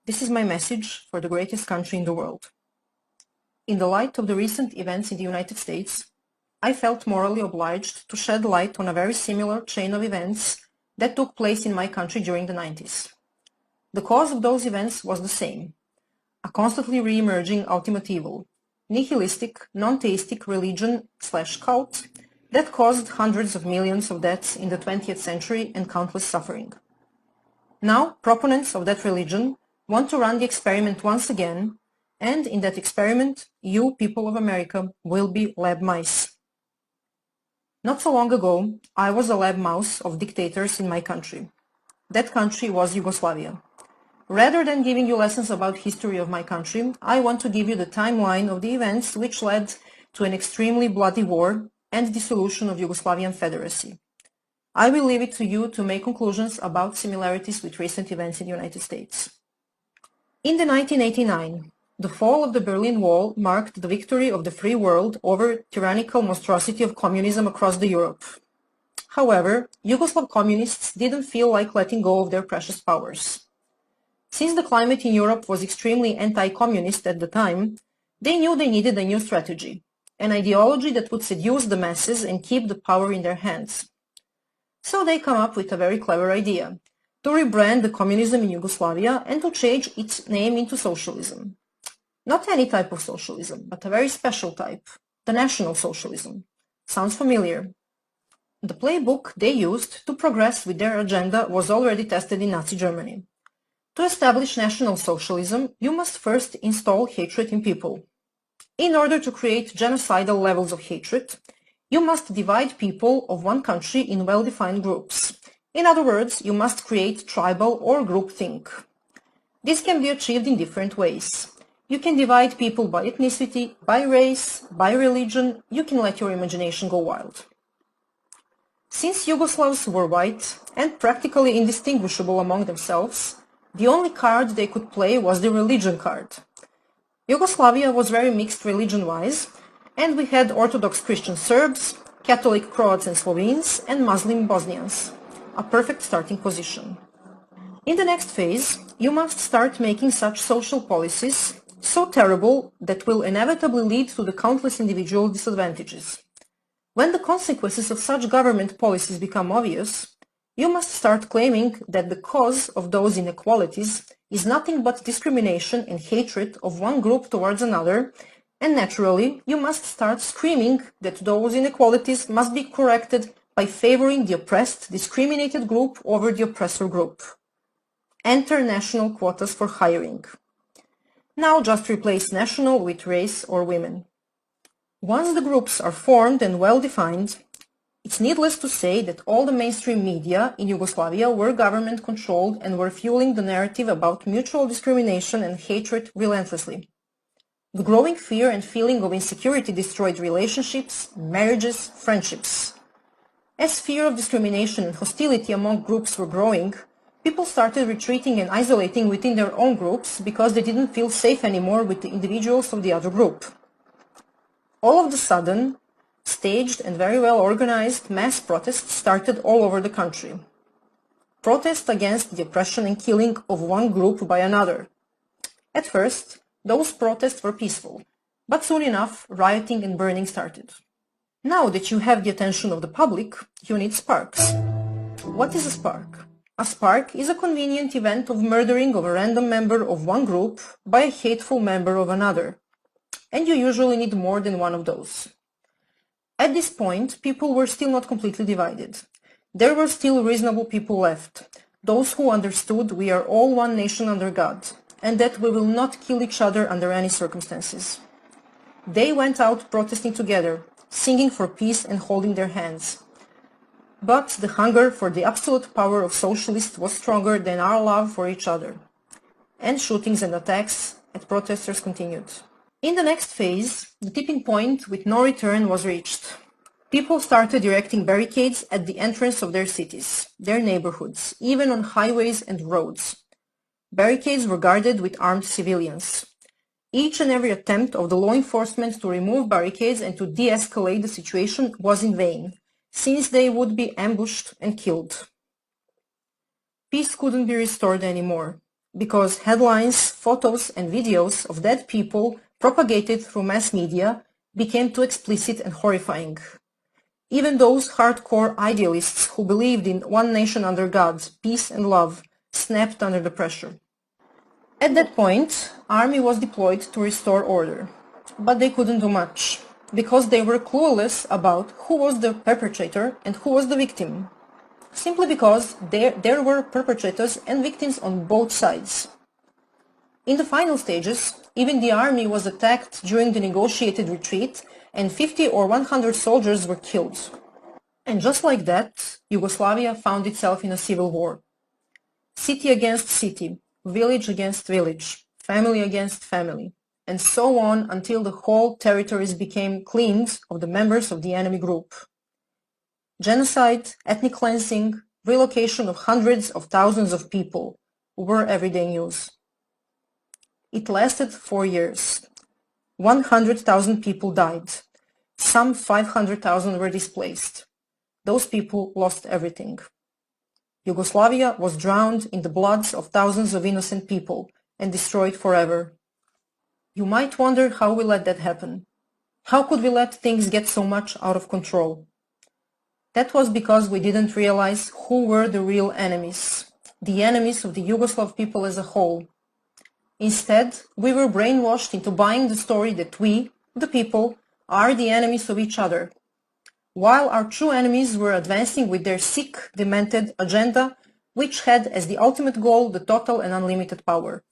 This is my message for the greatest country in the world. In the light of the recent events in the United States, I felt morally obliged to shed light on a very similar chain of events that took place in my country during the 90s. The cause of those events was the same: a constantly re-emerging ultimate evil, nihilistic, non-theistic religion/cult that caused hundreds of millions of deaths in the 20th century and countless suffering. Now, proponents of that religion want to run the experiment once again, and in that experiment, you, people of America, will be lab mice. Not so long ago, I was a lab mouse of dictators in my country. That country was Yugoslavia. Rather than giving you lessons about history of my country, I want to give you the timeline of the events which led to an extremely bloody war and dissolution of Yugoslavian Federacy. I will leave it to you to make conclusions about similarities with recent events in the United States. In the 1989, the fall of the Berlin Wall marked the victory of the free world over tyrannical monstrosity of communism across Europe. However, Yugoslav communists didn't feel like letting go of their precious powers. Since the climate in Europe was extremely anti-communist at the time, they knew they needed a new strategy, an ideology that would seduce the masses and keep the power in their hands. So they come up with a very clever idea: to rebrand the communism in Yugoslavia and to change its name into socialism. Not any type of socialism, but a very special type, the National Socialism. Sounds familiar? The playbook they used to progress with their agenda was already tested in Nazi Germany. To establish National Socialism, you must first install hatred in people. In order to create genocidal levels of hatred, you must divide people of one country in well-defined groups. In other words, you must create tribal or groupthink. This can be achieved in different ways. You can divide people by ethnicity, by race, by religion. You can let your imagination go wild. Since Yugoslavs were white and practically indistinguishable among themselves, the only card they could play was the religion card. Yugoslavia was very mixed religion-wise, and we had Orthodox Christian Serbs, Catholic Croats and Slovenes, and Muslim Bosnians. A perfect starting position. In the next phase, you must start making such social policies so terrible that will inevitably lead to the countless individual disadvantages. When the consequences of such government policies become obvious, you must start claiming that the cause of those inequalities is nothing but discrimination and hatred of one group towards another, and naturally, you must start screaming that those inequalities must be corrected by favoring the oppressed, discriminated group over the oppressor group. Enter national quotas for hiring. Now just replace national with race or women. Once the groups are formed and well-defined, it's needless to say that all the mainstream media in Yugoslavia were government-controlled and were fueling the narrative about mutual discrimination and hatred relentlessly. The growing fear and feeling of insecurity destroyed relationships, marriages, friendships. As fear of discrimination and hostility among groups were growing, people started retreating and isolating within their own groups because they didn't feel safe anymore with the individuals of the other group. All of a sudden, staged and very well organized mass protests started all over the country. Protests against the oppression and killing of one group by another. At first, those protests were peaceful, but soon enough, rioting and burning started. Now that you have the attention of the public, you need sparks. What is a spark? A spark is a convenient event of murdering of a random member of one group by a hateful member of another. And you usually need more than one of those. At this point, people were still not completely divided. There were still reasonable people left, those who understood we are all one nation under God, and that we will not kill each other under any circumstances. They went out protesting together, singing for peace and holding their hands. But the hunger for the absolute power of socialists was stronger than our love for each other, and shootings and attacks at protesters continued. In the next phase, the tipping point with no return was reached. People started erecting barricades at the entrance of their cities, their neighborhoods, even on highways and roads. Barricades were guarded with armed civilians. Each and every attempt of the law enforcement to remove barricades and to de-escalate the situation was in vain, since they would be ambushed and killed. Peace couldn't be restored anymore. because headlines, photos, and videos of dead people propagated through mass media became too explicit and horrifying. Even those hardcore idealists who believed in one nation under God, peace and love, snapped under the pressure. At that point, army was deployed to restore order, but they couldn't do much, because they were clueless about who was the perpetrator and who was the victim. Simply because there were perpetrators and victims on both sides. In the final stages, even the army was attacked during the negotiated retreat and 50 or 100 soldiers were killed. And just like that, Yugoslavia found itself in a civil war. City against city, village against village, family against family, and so on until the whole territories became cleaned of the members of the enemy group. Genocide, ethnic cleansing, relocation of hundreds of thousands of people were everyday news. It lasted 4 years. 100,000 people died. Some 500,000 were displaced. Those people lost everything. Yugoslavia was drowned in the bloods of thousands of innocent people and destroyed forever. You might wonder how we let that happen. How could we let things get so much out of control? That was because we didn't realize who were the real enemies, the enemies of the Yugoslav people as a whole. Instead, we were brainwashed into buying the story that we, the people, are the enemies of each other, while our true enemies were advancing with their sick, demented agenda, which had as the ultimate goal the total and unlimited power.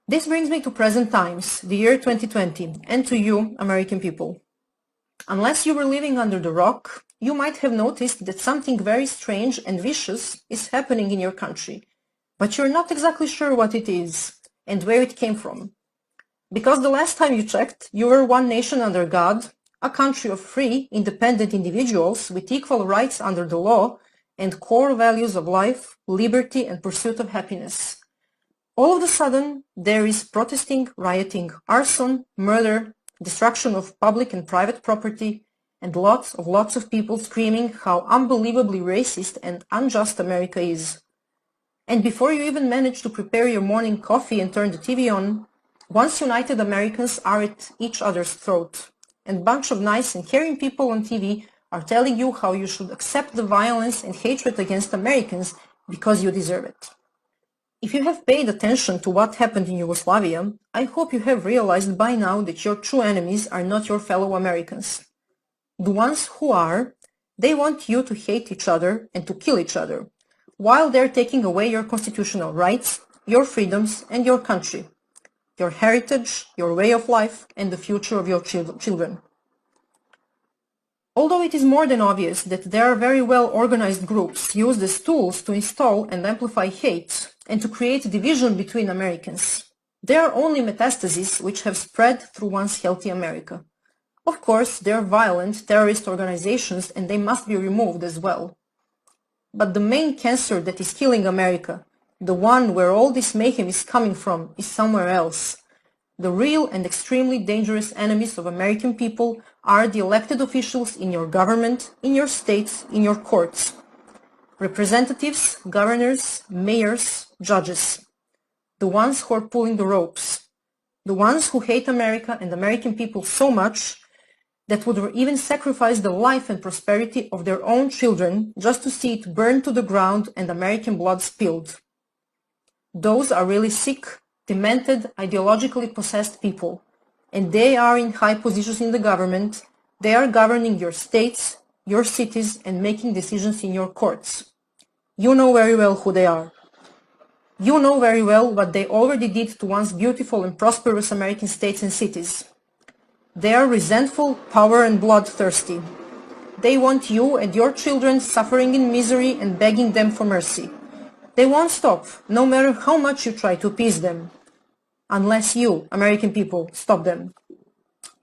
This brings me to present times, the year 2020, and to you, American people. Unless you were living under the rock, you might have noticed that something very strange and vicious is happening in your country, but you're not exactly sure what it is and where it came from. Because the last time you checked, you were one nation under God, a country of free, independent individuals with equal rights under the law and core values of life, liberty, and pursuit of happiness. All of a sudden, there is protesting, rioting, arson, murder, destruction of public and private property, and lots of people screaming how unbelievably racist and unjust America is. And before you even manage to prepare your morning coffee and turn the TV on, once united Americans are at each other's throat, and a bunch of nice and caring people on TV are telling you how you should accept the violence and hatred against Americans because you deserve it. If you have paid attention to what happened in Yugoslavia, I hope you have realized by now that your true enemies are not your fellow Americans. The ones who are, they want you to hate each other and to kill each other, while they're taking away your constitutional rights, your freedoms, and your country, your heritage, your way of life, and the future of your children. Although it is more than obvious that there are very well-organized groups used as tools to install and amplify hate and to create division between Americans, there are only metastases which have spread through once healthy America. Of course, they are violent terrorist organizations and they must be removed as well. But the main cancer that is killing America, the one where all this mayhem is coming from, is somewhere else. The real and extremely dangerous enemies of American people are the elected officials in your government, in your states, in your courts. Representatives, governors, mayors, judges. The ones who are pulling the ropes. The ones who hate America and American people so much that would even sacrifice the life and prosperity of their own children just to see it burned to the ground and American blood spilled. Those are really sick, demented, ideologically possessed people, and they are in high positions in the government. They are governing your states, your cities, and making decisions in your courts. You know very well who they are. You know very well what they already did to once beautiful and prosperous American states and cities. They are resentful, power and bloodthirsty. They want you and your children suffering in misery and begging them for mercy. They won't stop, no matter how much you try to appease them. Unless you, American people, stop them.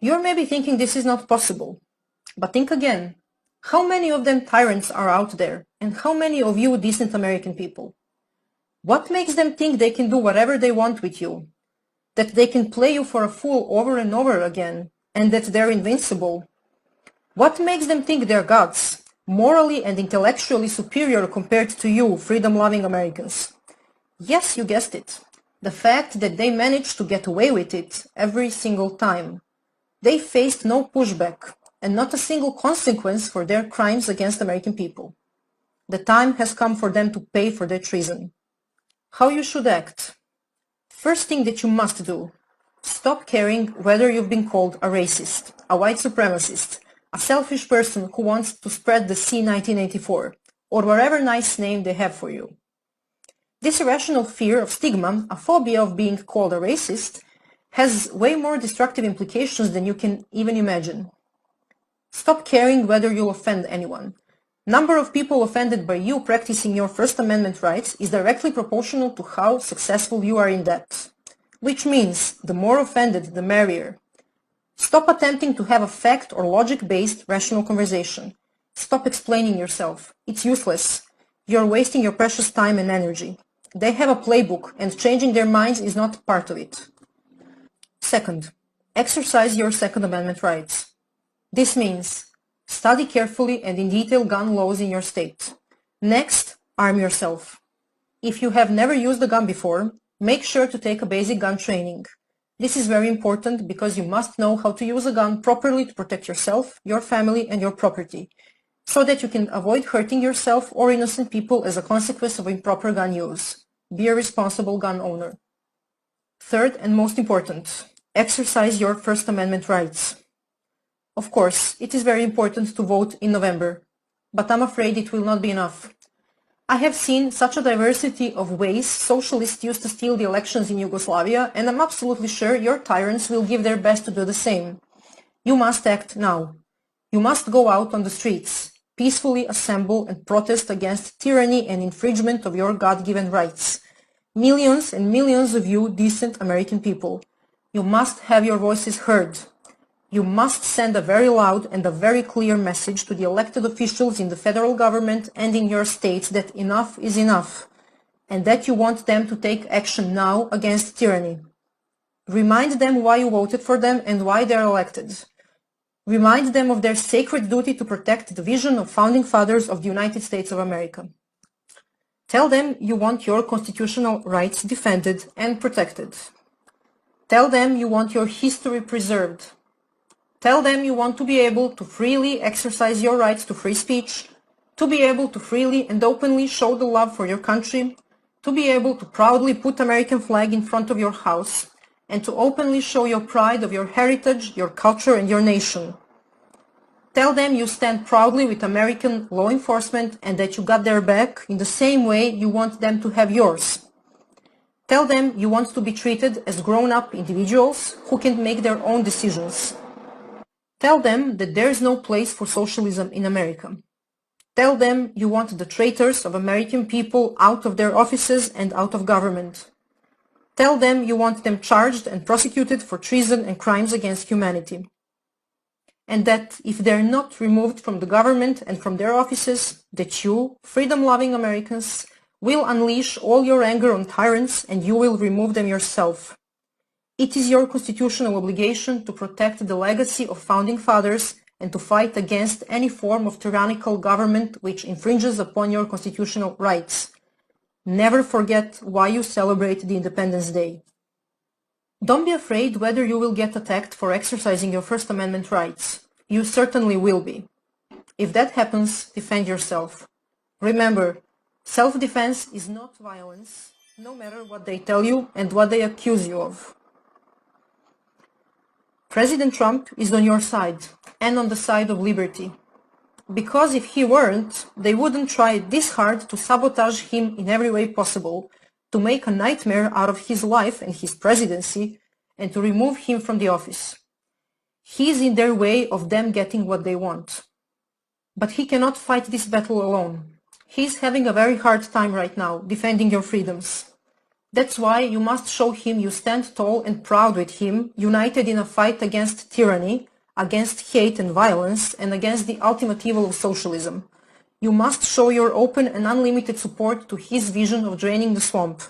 You're maybe thinking this is not possible. But think again. How many of them tyrants are out there? And how many of you decent American people? What makes them think they can do whatever they want with you? That they can play you for a fool over and over again? And that they're invincible? What makes them think they're gods, morally and intellectually superior compared to you, freedom-loving Americans? Yes, you guessed it. The fact that they managed to get away with it every single time. They faced no pushback and not a single consequence for their crimes against American people. The time has come for them to pay for their treason. How you should act. First thing that you must do, stop caring whether you've been called a racist, a white supremacist, a selfish person who wants to spread the C-1984, or whatever nice name they have for you. This irrational fear of stigma, a phobia of being called a racist, has way more destructive implications than you can even imagine. Stop caring whether you'll offend anyone. Number of people offended by you practicing your First Amendment rights is directly proportional to how successful you are in that. Which means, the more offended, the merrier. Stop attempting to have a fact or logic-based rational conversation. Stop explaining yourself. It's useless. You're wasting your precious time and energy. They have a playbook, and changing their minds is not part of it. Second, exercise your Second Amendment rights. This means study carefully and in detail gun laws in your state. Next, arm yourself. If you have never used a gun before, make sure to take a basic gun training. This is very important because you must know how to use a gun properly to protect yourself, your family, and your property, so that you can avoid hurting yourself or innocent people as a consequence of improper gun use. Be a responsible gun owner. Third and most important, exercise your First Amendment rights. Of course, it is very important to vote in November, but I'm afraid it will not be enough. I have seen such a diversity of ways socialists used to steal the elections in Yugoslavia, and I'm absolutely sure your tyrants will give their best to do the same. You must act now. You must go out on the streets, peacefully assemble and protest against tyranny and infringement of your God-given rights. Millions and millions of you decent American people, you must have your voices heard. You must send a very loud and a very clear message to the elected officials in the federal government and in your states that enough is enough, and that you want them to take action now against tyranny. Remind them why you voted for them and why they are elected. Remind them of their sacred duty to protect the vision of founding fathers of the United States of America. Tell them you want your constitutional rights defended and protected. Tell them you want your history preserved. Tell them you want to be able to freely exercise your rights to free speech, to be able to freely and openly show the love for your country, to be able to proudly put American flag in front of your house, and to openly show your pride of your heritage, your culture, and your nation. Tell them you stand proudly with American law enforcement and that you got their back in the same way you want them to have yours. Tell them you want to be treated as grown-up individuals who can make their own decisions. Tell them that there is no place for socialism in America. Tell them you want the traitors of American people out of their offices and out of government. Tell them you want them charged and prosecuted for treason and crimes against humanity. And that if they're not removed from the government and from their offices, that you, freedom-loving Americans, will unleash all your anger on tyrants and you will remove them yourself. It is your constitutional obligation to protect the legacy of founding fathers and to fight against any form of tyrannical government which infringes upon your constitutional rights. Never forget why you celebrate the Independence Day. Don't be afraid whether you will get attacked for exercising your First Amendment rights. You certainly will be. If that happens, defend yourself. Remember, self-defense is not violence, no matter what they tell you and what they accuse you of. President Trump is on your side, and on the side of liberty. Because if he weren't, they wouldn't try this hard to sabotage him in every way possible, to make a nightmare out of his life and his presidency, and to remove him from the office. He's in their way of them getting what they want. But he cannot fight this battle alone. He's having a very hard time right now, defending your freedoms. That's why you must show him you stand tall and proud with him, united in a fight against tyranny, against hate and violence, and against the ultimate evil of socialism. You must show your open and unlimited support to his vision of draining the swamp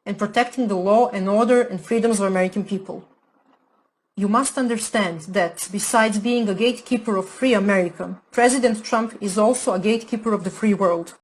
and protecting the law and order and freedoms of American people. You must understand that, besides being a gatekeeper of free America, President Trump is also a gatekeeper of the free world.